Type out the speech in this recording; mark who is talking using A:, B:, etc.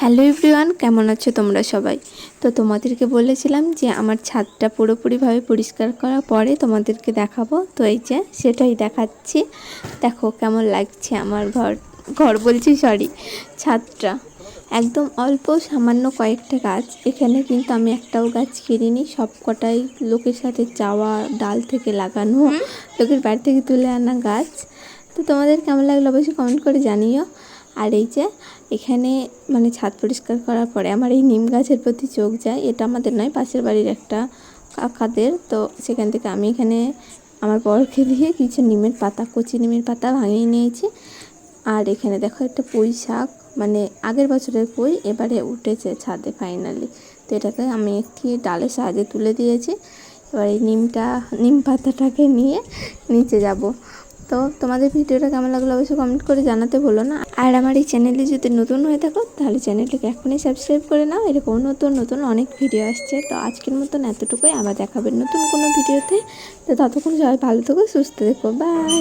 A: Hello everyone, কেমন আছো তোমরা সবাই? তো তোমাদেরকে বলেছিলাম যে আমার ছাদটা পুরোপুরিভাবে পরিষ্কার করার পরে তোমাদেরকে দেখাবো। তো এই যে সেটাই দেখাচ্ছি। দেখো কেমন লাগছে আমার ঘর বলছি, সরি, ছাদটা। একদম অল্প সামান্য কয়েকটা গাছ, এখানে কিন্তু আমি একটাও গাছ কিনিনি, সব কটাই লোকের সাথে চাওয়া, ডাল থেকে লাগানো, লোকের বাড়ি থেকে তুলে আনা গাছ। তো তোমাদের কেমন লাগলো অবশ্যই কমেন্ট করে জানিও। আর এই যে এখানে মানে ছাদ পরিষ্কার করার পরে আমার এই নিম গাছের প্রতি চোখ যায়। এটা আমাদের নয়, পাশের বাড়ির একটা কাকাদের। তো সেখান থেকে আমি এখানে আমার বরকে দিয়ে কিছু নিমের পাতা, কচি নিমের পাতা ভাঙিয়ে নিয়েছি। আর এখানে দেখো একটা পুঁই শাক, মানে আগের বছরের পুঁই এবারে উঠেছে ছাদে ফাইনালি। তো এটাকে আমি একটি ডালের সাহায্যে তুলে দিয়েছি। এবার এই নিম পাতাটাকে নিয়ে নিচে যাব। তো তোমাদের ভিডিওটা কেমন লাগলো অবশ্যই কমেন্ট করে জানাতে ভুলো না। আর আমার এই চ্যানেলে যদি নতুন হয়ে থাকো তাহলে চ্যানেলটাকে এখনই সাবস্ক্রাইব করে নাও। এরকম নতুন নতুন অনেক ভিডিও আসছে। তো আজকের মতন এতটুকুই, আবার দেখাবেন নতুন কোনো ভিডিওতে। তো ততক্ষণ সবাই ভালো থেকো, সুস্থ থেকো, বাই।